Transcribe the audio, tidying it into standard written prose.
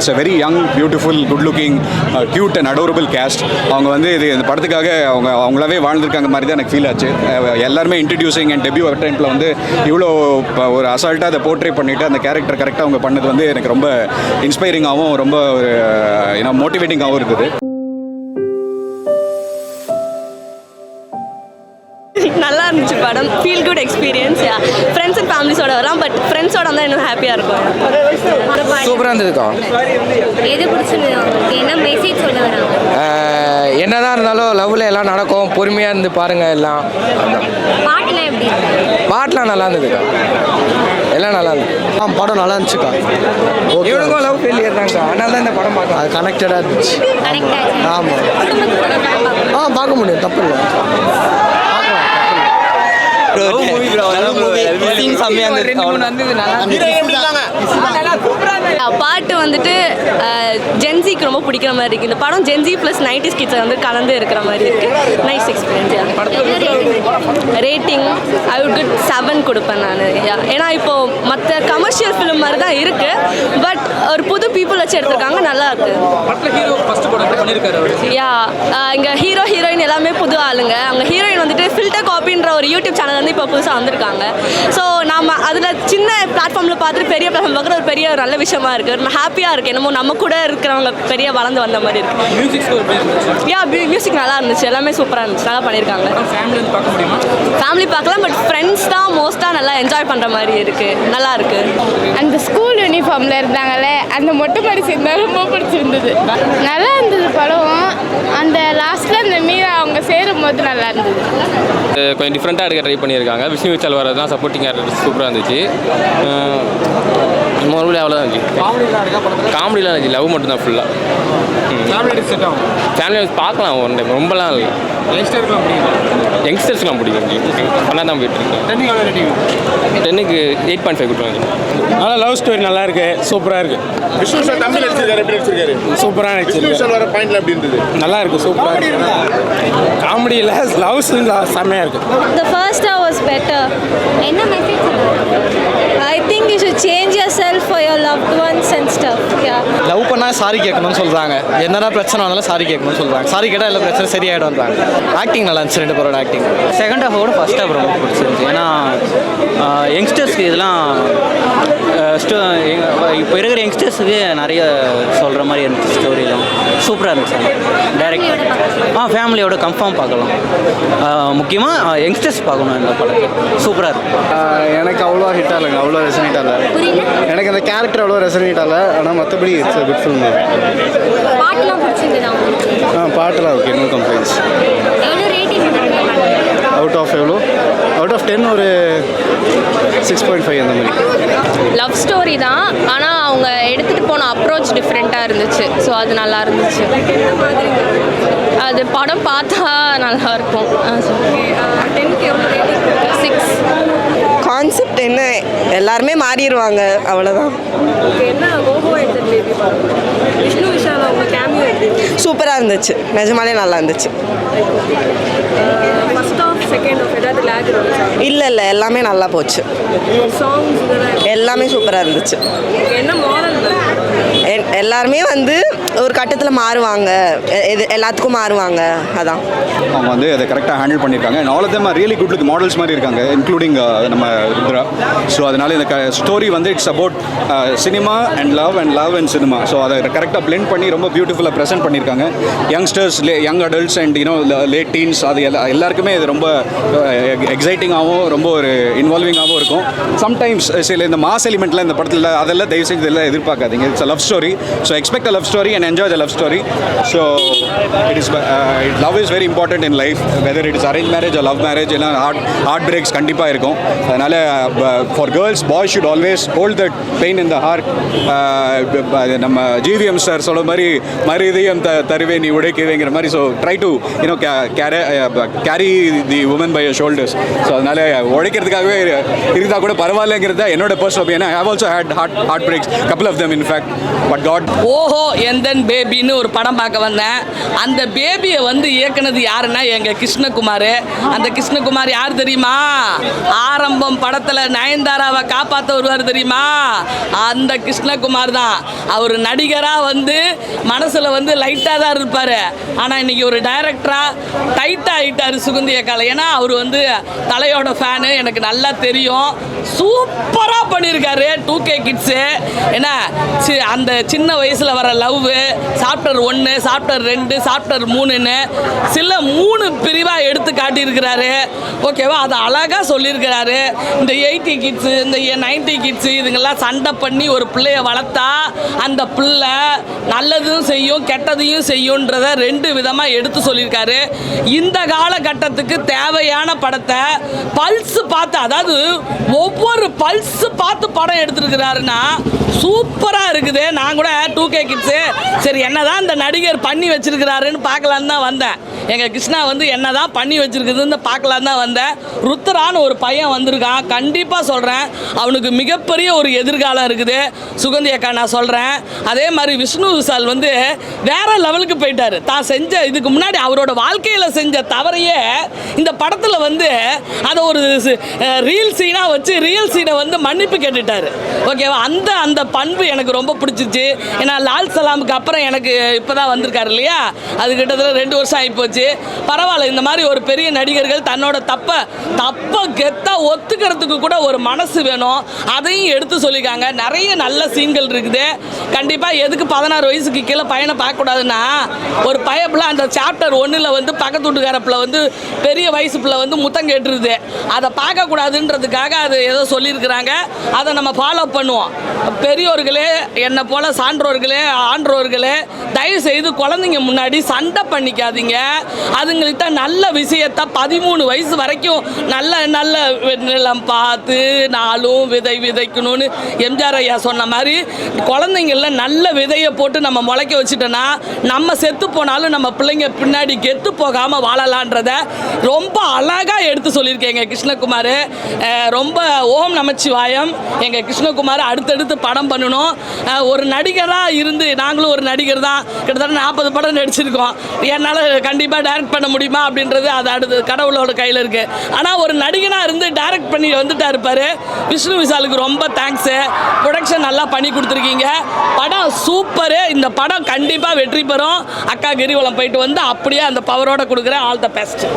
It's a very young beautiful good looking cute and adorable cast. அவங்க வந்து இது இந்த படத்துக்காக அவங்களாவே வாழ்ந்துருக்காங்க மாதிரி தான் எனக்கு ஃபீல் ஆச்சு. எல்லாருமே இன்ட்ரடியூசிங் அண்ட் டெபியூ அட்டெம்ப்டில் வந்து இவ்வளோ ஒரு அசால்ட்டாக அதை போர்ட்ரே பண்ணிவிட்டு அந்த கேரக்டர் கரெக்டாக அவங்க பண்ணது வந்து எனக்கு ரொம்ப இன்ஸ்பைரிங்காகவும் ரொம்ப ஒரு மோட்டிவேட்டிங்காகவும் இருக்குது. நல்லா இருந்துச்சு படம். Feel good experience. Friends and ஃபேமிலிஸோட வரலாம், பட் ஃப்ரெண்ட்ஸோட வந்தால் இன்னும் ஹாப்பியாக இருக்கும். சூப்பராக இருந்ததுக்கா. எது பிடிச்சிருந்தது உங்களுக்கு? என்ன மெசேஜ் சொல்ல வராங்க? என்னதான் இருந்தாலும் லவ்வில் எல்லாம் நடக்கும், பொறுமையாக இருந்து பாருங்கள் எல்லாம். பாட்டுலாம் எப்படி இருக்கு? பாட்டெலாம் நல்லா இருந்ததுக்கா, எல்லாம் நல்லா இருந்தது. படம் நல்லா இருந்துச்சுக்கா. இவனுக்கும் லவ் ஃபெயிலியர் தான்க்கா, அதனால தான் இந்த படம் பார்க்கலாம். அது கனெக்டடாக இருந்துச்சு. கனெக்ட் ஆச்சு. ஆமாம் பார்க்க முடியும், தப்பு இல்லை. பாட்டு வந்துட்டு ஜென்சிக்கு ரொம்ப பிடிக்கிற மாதிரி இருக்குது. இந்த படம் ஜென்சி ப்ளஸ் 90s கிட்ஸை வந்து கலந்து இருக்கிற மாதிரி இருக்குது. Nice experience. Rating I would give 7 கொடுப்பேன் நான். ஏன்னா இப்போது மற்ற கமர்ஷியல் ஃபிலிம் மாதிரி தான் இருக்குது, பட் ஒரு புது பீப்புள் வச்சு எடுத்திருக்காங்க, நல்லா இருக்கு. யா இங்கே ஹீரோயின் எல்லாமே புது ஆளுங்க. அங்கே ஹீரோயின் வந்துட்டு ஃபில்டர் காப்பின்ற ஒரு யூடியூப் சேனல் வந்து இப்போ புதுசாக வந்திருக்காங்க. ஸோ நம்ம அதில் சின்ன பிளாட்ஃபார்மில் பார்த்துட்டு பெரிய பிளாட்ஃபார்ம் பார்க்குற ஒரு பெரிய நல்ல விஷயமா இருக்குது. நம்ம ஹாப்பியாக இருக்குது. என்னமோ நம்ம கூட இருக்கிறவங்க பெரிய வளர்ந்து வந்த மாதிரி இருக்குது. யா மியூசிக் நல்லா இருந்துச்சு, எல்லாமே சூப்பராக இருந்துச்சு, நல்லா பண்ணியிருக்காங்க. ஃபேமிலி பார்க்கலாம், பட் ஃப்ரெண்ட்ஸ் தான் மோஸ்ட்டாக நல்லா என்ஜாய் பண்ணுற மாதிரி இருக்குது, நல்லா இருக்குது. அந்த ஸ்கூல் யூனிஃபார்மில் இருந்தாங்களே, அந்த மொட்டை மாடி சேர்ந்தா ரொம்ப பிடிச்சிருந்தது. நல்லா இருந்தது படம். அந்த லாஸ்ட்டில் அந்த மீரா அவங்க சேரும் போது நல்லா இருந்தது. கொஞ்சம் டிஃப்ரெண்ட்டாக எடுக்க ட்ரை பண்ணியிருக்காங்க. விஷ்ணு விஷால் வரது தான் சப்போர்ட்டிங் கேரக்டர் சூப்பராக இருந்துச்சு. மறுபடியும் அவ்வளோதான் இருந்துச்சு. காமெடிலாம் இருந்துச்சு, லவ் மட்டும் தான் ஃபுல்லாக. ஃபேமிலி பார்க்கலாம் ஒன் டைம், ரொம்பலாம் இல்லை. யங்ஸ்டர்ஸ்லாம் பிடிக்கும், பண்ணால் தான் போயிட்டுருக்கேன். 10க்கு 8.5 கொடுப்பாங்க. நல்லா லவ் ஸ்டோரி நல்லா இருக்கு, சூப்பராக இருக்கு. விஷ்ணு விஷால் தம்பி நடிச்சிருக்காரு, எப்படி நடிச்சிருக்காரு? சூப்பராக விஷ்ணு விஷால் வர பாயிண்ட்ல எப்படி இருந்தது? நல்லா இருக்கு, சூப்பராக இருக்கு. காமெடியில் லவ் சீன் செம்மையாக இருக்கு. The first hour was better. என்ன மெசேஜ் சொல்லுவாங்க? I think you should change yourself for your loved ones and stuff. Yeah. Love பண்ணால் சாரி கேட்கணும்னு சொல்கிறாங்க. என்னதான் பிரச்சனை வந்தாலும் சாரி கேட்கணும்னு சொல்கிறாங்க. சாரி கேட்டால் எல்லா பிரச்சனை சரியாயிடும்ன்றாங்க. ஆக்டிங் நல்லா இருந்துச்சு, ரெண்டு பேரோட ஆக்டிங். செகண்ட் ஹாஃபோட ஃபஸ்ட் ஹாஃப் ரொம்ப பிடிச்சிருந்துச்சு. ஏன்னா யங்ஸ்டர்ஸ்க்கு இதெல்லாம் இப்போ இருக்கிற யங்ஸ்டர்ஸுக்கு நிறைய சொல்கிற மாதிரி இருந்துச்சு. ஸ்டோரிலாம் சூப்பராக இருந்துச்சு. டைரக்ட் ஃபேமிலியோட கன்ஃபார்ம் பார்க்கலாம். முக்கியமாக யங்ஸ்டர்ஸ் பார்க்கணும் இந்த படத்தை. சூப்பராக இருக்கும். எனக்கு அவ்வளோ ஹிட் ஆகலைங்க, அவ்வளோ ரெசனேட் ஆகல. எனக்கு அந்த கேரக்டர் அவ்வளோ ரெசனேட் ஆகல. ஆனால் மற்றபடி இட்ஸ் குட் ஃபில்ம். பாட்டுலாம் பிடிச்சிருந்ததா உங்களுக்கு? பாட்டெல்லாம் ஓகே, நோ கம்ப்ளைண்ட்ஸ். எவ்வளோ ரேட்டிங்? அவுட் ஆஃப் எவ்வளோ? அவுட் ஆஃப் 10 ஒரு 6.5 அந்த மாதிரி. லவ் ஸ்டோரி தான், ஆனால் அவங்க எடுத்துகிட்டு போன அப்ரோச் டிஃப்ரெண்ட்டாக இருந்துச்சு. ஸோ அது நல்லா இருந்துச்சு. அது படம் பார்த்தா நல்லா இருக்கும். 6. கான்செப்ட் என்ன, எல்லாருமே மாறிடுவாங்க, அவ்வளோதான். சூப்பராக இருந்துச்சு, நிஜமாலே நல்லா இருந்துச்சு. இல்லை இல்லை எல்லாமே நல்லா போச்சு. எல்லாமே சூப்பராக இருந்துச்சு. எல்லாருமே வந்து ஒரு கட்டத்தில் மாறுவாங்க, எல்லாத்துக்கும் மாறுவாங்க, அதான். அவங்க வந்து அதை கரெக்டாக ஹேண்டில் பண்ணியிருக்காங்க. And all of them are really good look models மாதிரி இருக்காங்க, இன்க்ளூடிங் நம்ம ருத்ரா. ஸோ அதனால் இந்த ஸ்டோரி வந்து it's about cinema and love and cinema. So அதை கரெக்டாக பிளெண்ட் பண்ணி ரொம்ப பியூட்டிஃபுல்லாக ப்ரெசென்ட் பண்ணியிருக்காங்க. Youngsters, young adults and late teens, அது எல்லாருக்குமே இது ரொம்ப எக்ஸைட்டிங்காகவும் ரொம்ப ஒரு இன்வால்விங்காகவும் இருக்கும். சம்டைம்ஸ் சில இந்த மாஸ் எலிமெண்ட்டில் இந்த படத்தில் அதெல்லாம் தயவு செஞ்சு இதெல்லாம் எதிர்பார்க்காதீங்க. It's a love story. So expect a love story and enjoy the love story. So love is very important in life, whether it is arranged marriage or love marriage. ஏன்னா ஹார்ட் பிரேக்ஸ் கண்டிப்பாக இருக்கும். அதனால் for girls, boys should always hold that pain in the heart. நம்ம GVM sir சொல்ல மாதிரி மரியாதையும் தருவே நீ உடைக்கவேங்கிற மாதிரி. So try to carry the woman by your shoulders. So அதனால் உடைக்கிறதுக்காகவே இருந்தால் கூட பரவாயில்லைங்கிறது தான் என்னோட personal opinion. I have also had heartbreaks, couple of them in fact, but God. ஓஹோ எந்த அண்ட் பேபின்னு ஒரு படம் பார்க்க வந்தேன். அந்த பேபியை வந்து இயக்குனது யாருன்னா எங்கள் கிருஷ்ணகுமார். அந்த கிருஷ்ணகுமார் யார் தெரியுமா? ஆரம்பம் படத்தில் நயன்தாராவை காப்பாற்ற வருவார் தெரியுமா? அந்த கிருஷ்ணகுமார் தான். அவர் நடிகராக வந்து மனசில் வந்து லைட்டாக தான் இருப்பார். ஆனால் இன்றைக்கி ஒரு டைரக்டராக டைட்டாக ஆகிட்டார் சுகந்தி அக்கால. ஏன்னா அவர் வந்து தலையோட ஃபேனு, எனக்கு நல்லா தெரியும். சூப்பராக பண்ணியிருக்காரு 2K கிட்ஸு. ஏன்னா அந்த சின்ன வயசில் வர லவ், சாப்டர் 1, சாப்டர் 2, சாப்டர் 3ன்னு சில 3 பிரிவாக எடுத்து காட்டியிருக்கிறாரு. ஓகேவா? அதை அழகாக சொல்லியிருக்கிறாரு. இந்த 80 கிட்ஸு, இந்த 90 கிட்ஸு இதுங்கெல்லாம் சண்டை பண்ணி ஒரு பிள்ளைய வளர்த்தா அந்த பிள்ளை நல்லதும் செய்யும் கெட்டதையும் செய்யுன்றதை 2 விதமாக எடுத்து சொல்லியிருக்காரு. இந்த காலகட்டத்துக்கு தேவையான படத்தை பல்ஸ் பார்த்து, அதாவது ஒவ்வொரு பல்ஸ் பார்த்து படம் எடுத்துருக்கிறாருன்னா சூப்பராக இருக்குது. நான் கூட 2K கிட்ஸு சரி என்னதான் இந்த நடிகர் பண்ணி வச்சிருக்கிறாருன்னு பார்க்கலான்னு தான் வந்தேன். எங்கள் கிருஷ்ணா வந்து என்னதான் பண்ணி வச்சிருக்குதுன்னு பார்க்கலான்னு தான் வந்தேன். ருத்ரான்னு ஒரு பையன் வந்திருக்கான். கண்டிப்பாக சொல்கிறேன், அவனுக்கு மிகப்பெரிய ஒரு எதிர்காலம் இருக்குது. சுகந்தி அக்கா நான் சொல்கிறேன். அதே மாதிரி விஷ்ணு விஷால் வந்து வேற லெவலுக்கு போயிட்டார். தான் செஞ்ச இதுக்கு முன்னாடி அவரோட வாழ்க்கையில் செஞ்ச தவறையே இந்த படத்தில் வந்து அதை ஒரு ரீல் சீனாக வச்சு ரியல் சீனை வந்து மன்னிப்பு கேட்டுட்டார். ஓகேவா? அந்த பண்பு எனக்கு ரொம்ப பிடிச்சிச்சு. ஏன்னா லால் சலாமுக்கு அப்புறம் எனக்கு இப்போ தான் வந்திருக்காரு இல்லையா? அது கிட்டத்தட்ட 2 வருஷம் ஆகிப்போச்சு. பரவாயில்ல, இந்த மாதிரி ஒரு பெரிய நடிகர்கள் தன்னோட தப்பை கெத்தாக ஒத்துக்கிறதுக்கு கூட ஒரு மனசு வேணும். அதையும் எடுத்து சொல்லியிருக்காங்க. நிறைய நல்ல சீன்கள் இருக்குது. கண்டிப்பாக எதுக்கு 16 வயசுக்கு கீழே பையனை பார்க்கக்கூடாதுன்னா, ஒரு பையப்பில் அந்த சாப்டர் 1ல் வந்து பக்கத்து வீட்டுக்காரப்பில் வந்து பெரிய வயசு பிள்ளை வந்து முத்தம் கேட்டுருது. அதை பார்க்கக்கூடாதுன்றதுக்காக அது ஏதோ சொல்லியிருக்கிறாங்க. அதை நம்ம ஃபாலோ பண்ணுவோம். பெரியோர்களே, என்னை போல சான்றோர்களே, ஆன்றோர்களே, தயவு செய்து குழந்தைங்க முன்னாடி சண்டை பண்ணிக்காதீங்க. அதுங்கள்கிட்ட நல்ல விஷயத்த 13 வயசு வரைக்கும் நல்ல நல்ல நிலம் பார்த்து நாளும் விதை விதைக்கணும்னு எம்ஜிஆர் ஐயா சொன்ன மாதிரி குழந்தைங்கள நல்ல விதையை போட்டு நம்ம முளைக்க வச்சுட்டோன்னா நம்ம செத்து போனாலும் நம்ம பிள்ளைங்க பின்னாடி கெத்து போகாமல் வாழலான்றத ரொம்ப அழகாக எடுத்து சொல்லியிருக்கேங்க கிருஷ்ணகுமார். ரொம்ப ஓம் நமச்சிவாயம். எங்கள் கிருஷ்ணகுமார் அடுத்தடுத்து படம் பண்ணணும். ஒரு நடிகராக இருந்து நாங்களும் ஒரு நடிகர் தான். கிட்டத்தட்ட 40 படம் நடிச்சிருக்கோம். என்னால் கண்டிப்பாக டைரக்ட் பண்ண முடியுமா அப்படின்றது அது அடுத்து கடவுளோட கையில் இருக்குது. ஆனால் ஒரு நடிகனாக இருந்து டைரக்ட் பண்ணி வந்துட்டா இருப்பார். விஷ்ணு விஷாலுக்கு ரொம்ப தேங்க்ஸு. ப்ரொடக்ஷன் நல்லா பண்ணி கொடுத்துருக்கீங்க. படம் சூப்பரு. இந்த படம் கண்டிப்பாக வெற்றி பெறும். அக்கா கிரிவலம் போயிட்டு வந்து அப்படியே அந்த பவரோடு கொடுக்குறேன். All the best.